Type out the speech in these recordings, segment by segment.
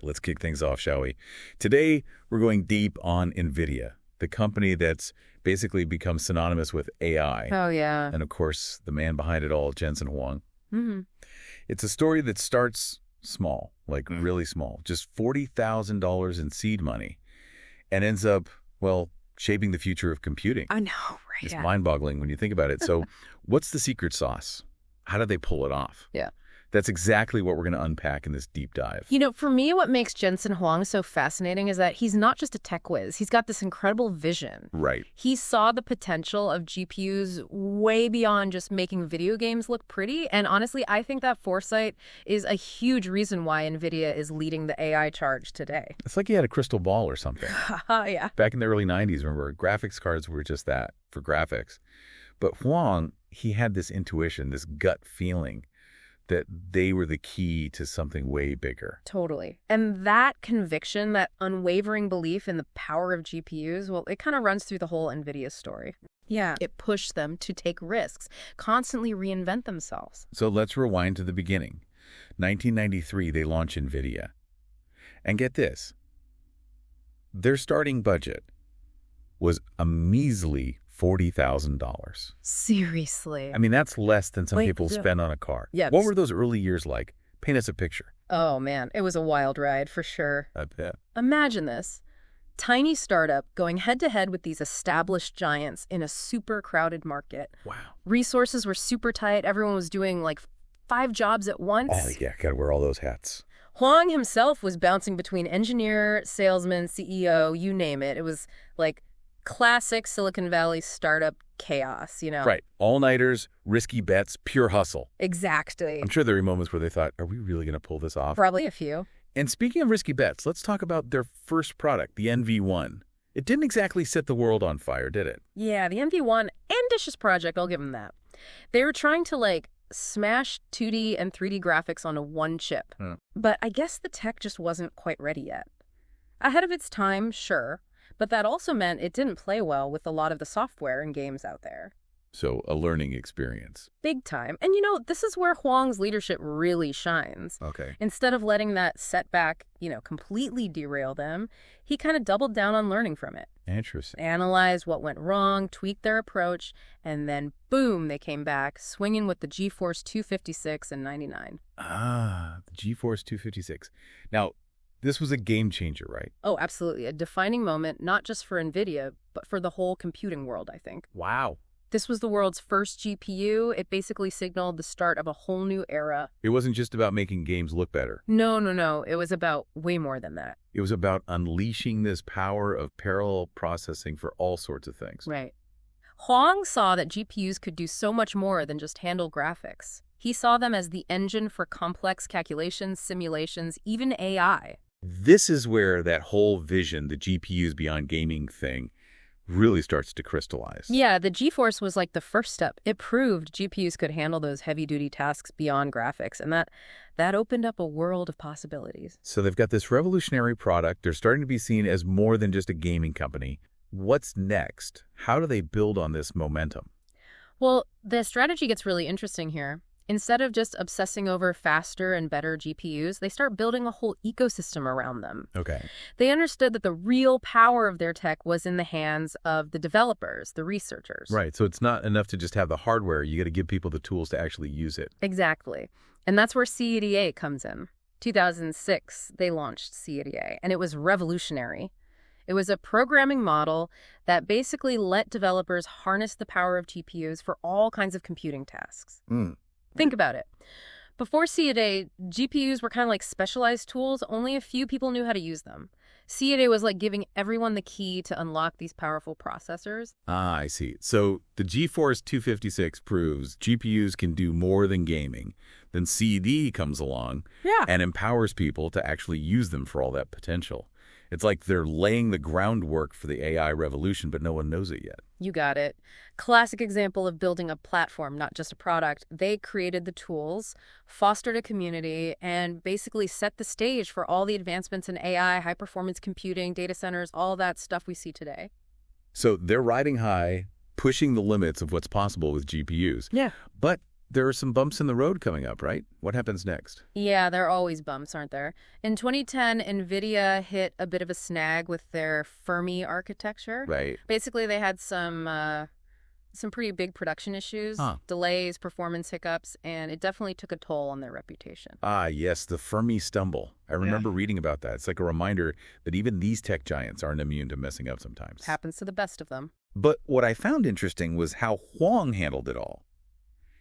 right, let's kick things off, shall we? Today, we're going deep on Nvidia, the company that's basically become synonymous with AI. Oh, yeah. And of course, the man behind it all, Jensen Huang. Mm-hmm. It's a story that starts small, like really small, just $40,000 in seed money, and ends up, well, shaping the future of computing. I know, right? It's Yeah. mind-boggling when you think about it. So what's the secret sauce? How did they pull it off? Yeah. That's exactly what we're going to unpack in this deep dive. You know, for me, what makes Jensen Huang so fascinating is that he's not just a tech whiz. He's got this incredible vision. Right. He saw the potential of GPUs way beyond just making video games look pretty. And honestly, I think that foresight is a huge reason why Nvidia is leading the AI charge today. It's like he had a crystal ball or something. Yeah. Back in the early 90s, remember, graphics cards were just that, for graphics. But Huang, he had this intuition, this gut feeling that they were the key to something way bigger. Totally. And that conviction, that unwavering belief in the power of GPUs, well, it kind of runs through the whole NVIDIA story. Yeah. It pushed them to take risks, constantly reinvent themselves. So let's rewind to the beginning. 1993, they launch Nvidia. And get this, their starting budget was a measly $40,000. Seriously. I mean, that's less than some Wait, people yeah. spend on a car. Yeah, What were those early years like? Paint us a picture. Oh, man. It was a wild ride, for sure. I bet. Imagine this. Tiny startup going head-to-head with these established giants in a super crowded market. Wow. Resources were super tight. Everyone was doing like 5 jobs at once. Oh, yeah, gotta wear all those hats. Huang himself was bouncing between engineer, salesman, CEO, you name it. It was like classic Silicon Valley startup chaos, you know? Right. All-nighters, risky bets, pure hustle. Exactly. I'm sure there were moments where they thought, are we really going to pull this off? Probably a few. And speaking of risky bets, let's talk about their first product, the NV1. It didn't exactly set the world on fire, did it? Yeah, the NV1, ambitious project, I'll give them that. They were trying to smash 2D and 3D graphics onto one chip. But I guess the tech just wasn't quite ready yet. Ahead of its time, sure. But that also meant it didn't play well with a lot of the software and games out there. So a learning experience. Big time. And this is where Huang's leadership really shines. Okay. Instead of letting that setback, completely derail them, he kind of doubled down on learning from it. Interesting. Analyzed what went wrong, tweaked their approach, and then boom, they came back, swinging with the GeForce 256 and 99. Ah, the GeForce 256. Now, this was a game changer, right? Oh, absolutely. A defining moment, not just for NVIDIA, but for the whole computing world, I think. Wow. This was the world's first GPU. It basically signaled the start of a whole new era. It wasn't just about making games look better. No. It was about way more than that. It was about unleashing this power of parallel processing for all sorts of things. Right. Huang saw that GPUs could do so much more than just handle graphics. He saw them as the engine for complex calculations, simulations, even AI. This is where that whole vision, the GPUs beyond gaming thing, really starts to crystallize. Yeah, the GeForce was like the first step. It proved GPUs could handle those heavy-duty tasks beyond graphics, and that opened up a world of possibilities. So they've got this revolutionary product. They're starting to be seen as more than just a gaming company. What's next? How do they build on this momentum? Well, the strategy gets really interesting here. Instead of just obsessing over faster and better GPUs, they start building a whole ecosystem around them. Okay. They understood that the real power of their tech was in the hands of the developers, the researchers. Right. So it's not enough to just have the hardware. You got to give people the tools to actually use it. Exactly. And that's where CADA comes in. 2006, they launched CADA, and it was revolutionary. It was a programming model that basically let developers harness the power of GPUs for all kinds of computing tasks. Think about it. Before CADA, GPUs were kind of like specialized tools. Only a few people knew how to use them. CADA was like giving everyone the key to unlock these powerful processors. Ah, I see. So the GeForce 256 proves GPUs can do more than gaming. Then CAD comes along and empowers people to actually use them for all that potential. It's like they're laying the groundwork for the AI revolution, but no one knows it yet. You got it. Classic example of building a platform, not just a product. They created the tools, fostered a community, and basically set the stage for all the advancements in AI, high-performance computing, data centers, all that stuff we see today. So they're riding high, pushing the limits of what's possible with GPUs. Yeah. But there are some bumps in the road coming up, right? What happens next? Yeah, there are always bumps, aren't there? In 2010, Nvidia hit a bit of a snag with their Fermi architecture. Right. Basically, they had some pretty big production issues, delays, performance hiccups, and it definitely took a toll on their reputation. Ah, yes, the Fermi stumble. I remember reading about that. It's like a reminder that even these tech giants aren't immune to messing up sometimes. Happens to the best of them. But what I found interesting was how Huang handled it all.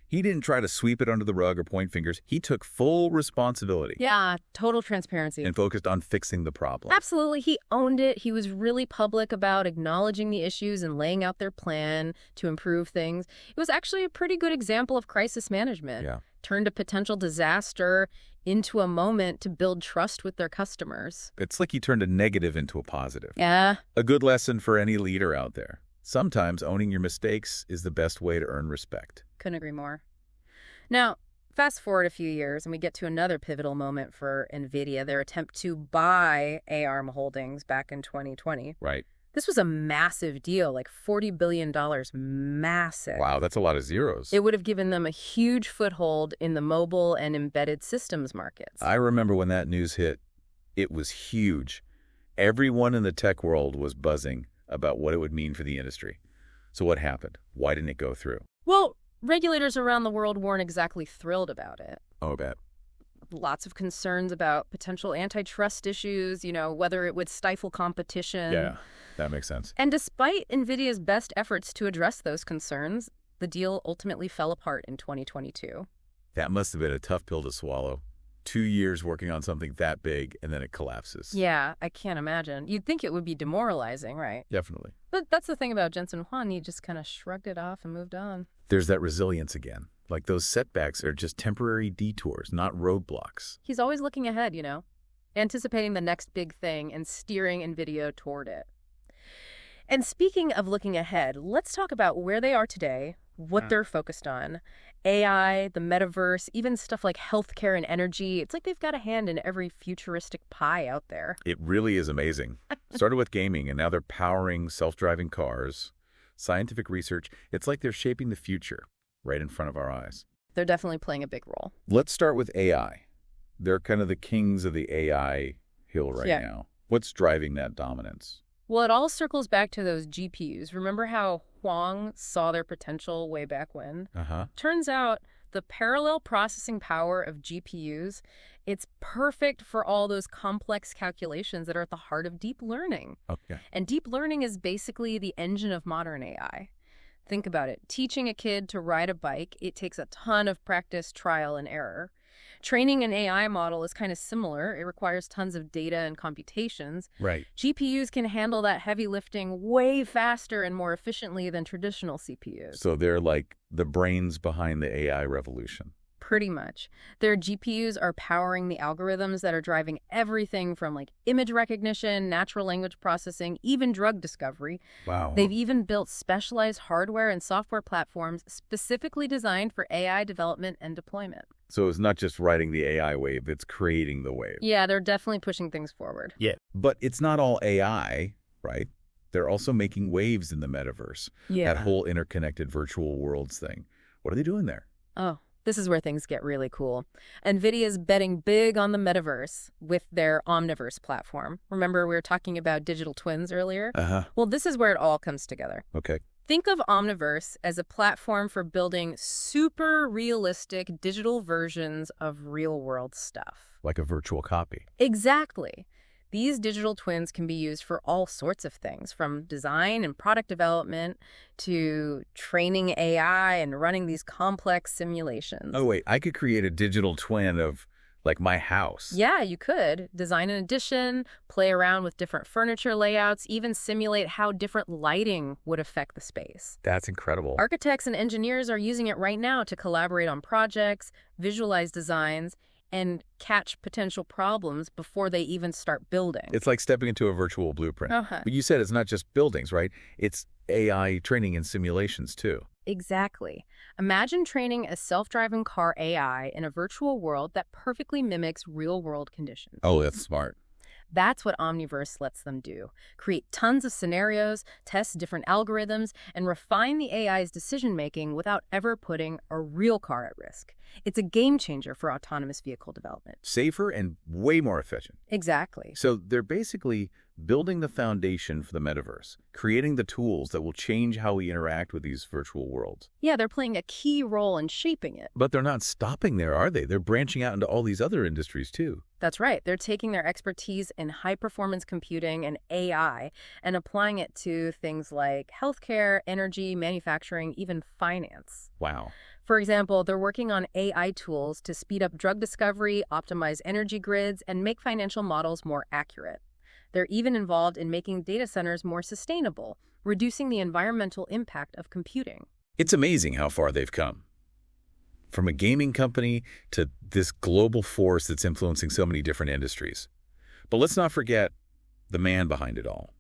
He didn't try to sweep it under the rug or point fingers. He took full responsibility. Yeah, total transparency. And focused on fixing the problem. Absolutely. He owned it. He was really public about acknowledging the issues and laying out their plan to improve things. It was actually a pretty good example of crisis management. Yeah. Turned a potential disaster into a moment to build trust with their customers. It's like he turned a negative into a positive. Yeah. A good lesson for any leader out there. Sometimes owning your mistakes is the best way to earn respect. Couldn't agree more. Now, fast forward a few years and we get to another pivotal moment for Nvidia, their attempt to buy ARM Holdings back in 2020. Right. This was a massive deal, like $40 billion, massive. Wow, that's a lot of zeros. It would have given them a huge foothold in the mobile and embedded systems markets. I remember when that news hit, it was huge. Everyone in the tech world was buzzing about what it would mean for the industry. So what happened? Why didn't it go through? Well, regulators around the world weren't exactly thrilled about it. Oh, I bet. Lots of concerns about potential antitrust issues, whether it would stifle competition. Yeah, that makes sense. And despite NVIDIA's best efforts to address those concerns, the deal ultimately fell apart in 2022. That must have been a tough pill to swallow. 2 years working on something that big, and then it collapses. Yeah, I can't imagine. You'd think it would be demoralizing, right? Definitely. But that's the thing about Jensen Huang. He just kind of shrugged it off and moved on. There's that resilience again. Like those setbacks are just temporary detours, not roadblocks. He's always looking ahead, anticipating the next big thing and steering NVIDIA toward it. And speaking of looking ahead, let's talk about where they are today, what they're focused on. AI, the metaverse, even stuff like healthcare and energy. It's like they've got a hand in every futuristic pie out there. It really is amazing. Started with gaming, and now they're powering self-driving cars, scientific research. It's like they're shaping the future right in front of our eyes. They're definitely playing a big role. Let's start with AI. They're kind of the kings of the AI hill right now. What's driving that dominance? Well, it all circles back to those GPUs. Remember how Huang saw their potential way back when? Turns out the parallel processing power of GPUs, it's perfect for all those complex calculations that are at the heart of deep learning. Okay. And deep learning is basically the engine of modern AI. Think about it. Teaching a kid to ride a bike, it takes a ton of practice, trial, and error. Training an AI model is kind of similar. It requires tons of data and computations. Right. GPUs can handle that heavy lifting way faster and more efficiently than traditional CPUs. So they're like the brains behind the AI revolution. Pretty much. Their GPUs are powering the algorithms that are driving everything from like image recognition, natural language processing, even drug discovery. Wow. They've even built specialized hardware and software platforms specifically designed for AI development and deployment. So it's not just riding the AI wave, it's creating the wave. Yeah, they're definitely pushing things forward. Yeah. But it's not all AI, right? They're also making waves in the metaverse. Yeah. That whole interconnected virtual worlds thing. What are they doing there? Oh, this is where things get really cool. NVIDIA's betting big on the metaverse with their Omniverse platform. Remember we were talking about digital twins earlier? Well, this is where it all comes together. Okay. Think of Omniverse as a platform for building super realistic digital versions of real-world stuff. Like a virtual copy. Exactly. These digital twins can be used for all sorts of things, from design and product development to training AI and running these complex simulations. Oh, wait, I could create a digital twin of, like, my house. Yeah, you could. Design an addition, play around with different furniture layouts, even simulate how different lighting would affect the space. That's incredible. Architects and engineers are using it right now to collaborate on projects, visualize designs, and catch potential problems before they even start building. It's like stepping into a virtual blueprint. But you said it's not just buildings, right? It's AI training and simulations, too. Exactly. Imagine training a self-driving car AI in a virtual world that perfectly mimics real-world conditions. Oh, that's smart. That's what Omniverse lets them do. Create tons of scenarios, test different algorithms, and refine the AI's decision-making without ever putting a real car at risk. It's a game changer for autonomous vehicle development. Safer and way more efficient. Exactly. So they're basically building the foundation for the metaverse, creating the tools that will change how we interact with these virtual worlds. Yeah, they're playing a key role in shaping it. But they're not stopping there, are they? They're branching out into all these other industries, too. That's right. They're taking their expertise in high-performance computing and AI and applying it to things like healthcare, energy, manufacturing, even finance. Wow. For example, they're working on AI tools to speed up drug discovery, optimize energy grids, and make financial models more accurate. They're even involved in making data centers more sustainable, reducing the environmental impact of computing. It's amazing how far they've come. From a gaming company to this global force that's influencing so many different industries. But let's not forget the man behind it all.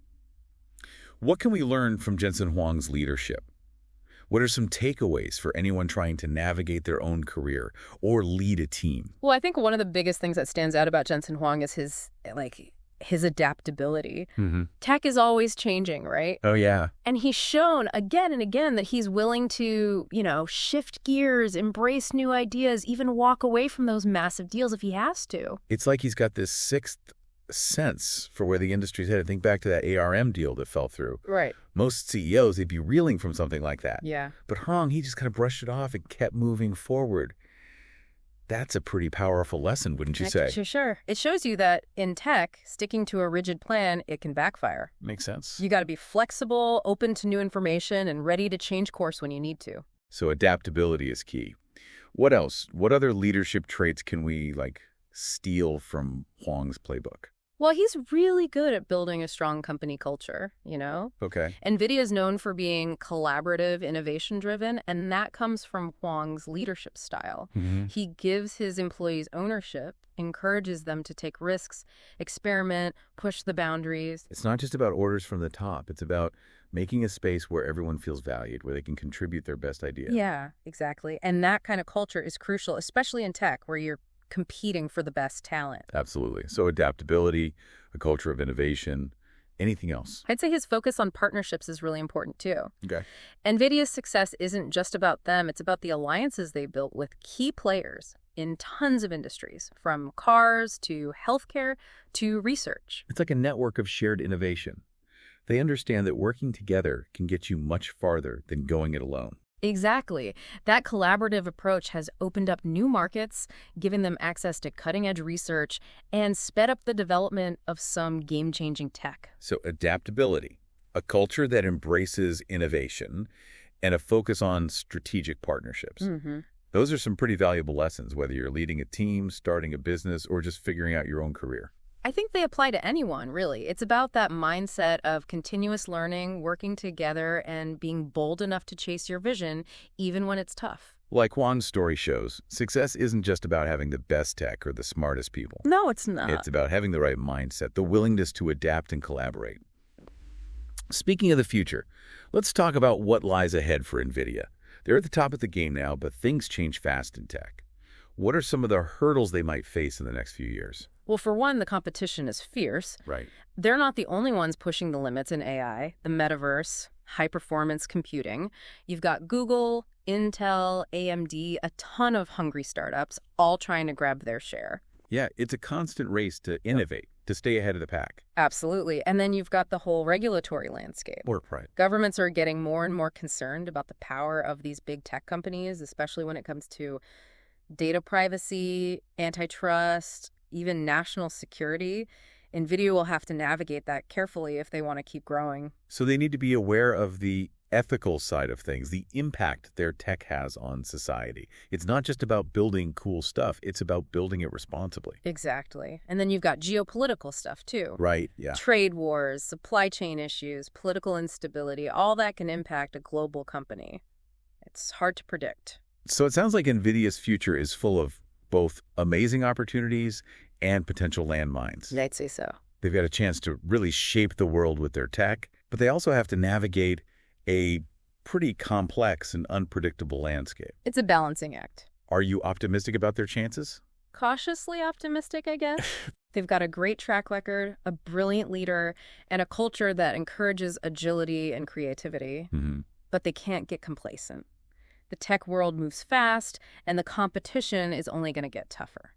What can we learn from Jensen Huang's leadership? What are some takeaways for anyone trying to navigate their own career or lead a team? Well, I think one of the biggest things that stands out about Jensen Huang is his adaptability. Tech is always changing, right? Oh, yeah. And he's shown again and again that he's willing to, shift gears, embrace new ideas, even walk away from those massive deals if he has to. It's like he's got this sixth sense for where the industry's headed. Think back to that ARM deal that fell through. Right. Most CEOs, they'd be reeling from something like that. Yeah. But Huang, he just kind of brushed it off and kept moving forward. That's a pretty powerful lesson, wouldn't you say? Sure. It shows you that in tech, sticking to a rigid plan, it can backfire. Makes sense. You got to be flexible, open to new information, and ready to change course when you need to. So adaptability is key. What else? What other leadership traits can we, steal from Huang's playbook? Well, he's really good at building a strong company culture, Okay. Nvidia is known for being collaborative, innovation-driven, and that comes from Huang's leadership style. He gives his employees ownership, encourages them to take risks, experiment, push the boundaries. It's not just about orders from the top. It's about making a space where everyone feels valued, where they can contribute their best idea. Yeah, exactly. And that kind of culture is crucial, especially in tech, where you're competing for the best talent. Absolutely. So adaptability, a culture of innovation, anything else? I'd say his focus on partnerships is really important too. Okay. Nvidia's success isn't just about them, it's about the alliances they built with key players in tons of industries, from cars to healthcare to research. It's like a network of shared innovation. They understand that working together can get you much farther than going it alone. Exactly. That collaborative approach has opened up new markets, given them access to cutting-edge research, and sped up the development of some game-changing tech. So adaptability, a culture that embraces innovation, and a focus on strategic partnerships. Those are some pretty valuable lessons, whether you're leading a team, starting a business, or just figuring out your own career. I think they apply to anyone, really. It's about that mindset of continuous learning, working together, and being bold enough to chase your vision, even when it's tough. Like Huang's story shows, success isn't just about having the best tech or the smartest people. No, it's not. It's about having the right mindset, the willingness to adapt and collaborate. Speaking of the future, let's talk about what lies ahead for Nvidia. They're at the top of the game now, but things change fast in tech. What are some of the hurdles they might face in the next few years? Well, for one, the competition is fierce. Right. They're not the only ones pushing the limits in AI, the metaverse, high-performance computing. You've got Google, Intel, AMD, a ton of hungry startups, all trying to grab their share. Yeah, it's a constant race to innovate, to stay ahead of the pack. Absolutely. And then you've got the whole regulatory landscape. Right. Governments are getting more and more concerned about the power of these big tech companies, especially when it comes to data privacy, antitrust, even national security. Nvidia will have to navigate that carefully if they want to keep growing. So they need to be aware of the ethical side of things, the impact their tech has on society. It's not just about building cool stuff. It's about building it responsibly. Exactly. And then you've got geopolitical stuff, too. Right, yeah. Trade wars, supply chain issues, political instability, all that can impact a global company. It's hard to predict. So it sounds like NVIDIA's future is full of both amazing opportunities and potential landmines. I'd say so. They've got a chance to really shape the world with their tech, but they also have to navigate a pretty complex and unpredictable landscape. It's a balancing act. Are you optimistic about their chances? Cautiously optimistic, I guess. They've got a great track record, a brilliant leader, and a culture that encourages agility and creativity. But they can't get complacent. The tech world moves fast, and the competition is only going to get tougher.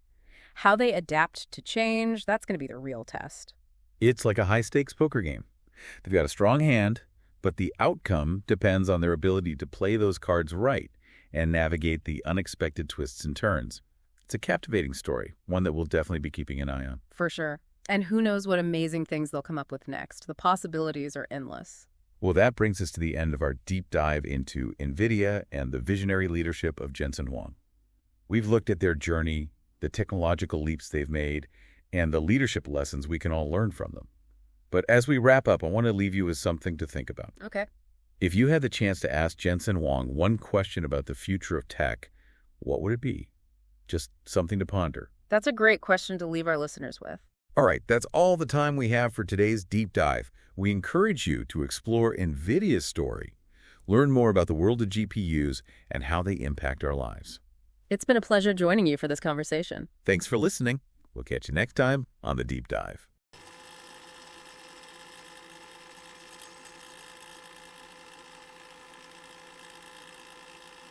How they adapt to change, that's going to be the real test. It's like a high-stakes poker game. They've got a strong hand, but the outcome depends on their ability to play those cards right and navigate the unexpected twists and turns. It's a captivating story, one that we'll definitely be keeping an eye on. For sure. And who knows what amazing things they'll come up with next. The possibilities are endless. Well, that brings us to the end of our deep dive into Nvidia and the visionary leadership of Jensen Huang. We've looked at their journey, the technological leaps they've made, and the leadership lessons we can all learn from them. But as we wrap up, I want to leave you with something to think about. Okay. If you had the chance to ask Jensen Huang one question about the future of tech, what would it be? Just something to ponder. That's a great question to leave our listeners with. All right, that's all the time we have for today's deep dive. We encourage you to explore Nvidia's story, learn more about the world of GPUs and how they impact our lives. It's been a pleasure joining you for this conversation. Thanks for listening. We'll catch you next time on The Deep Dive.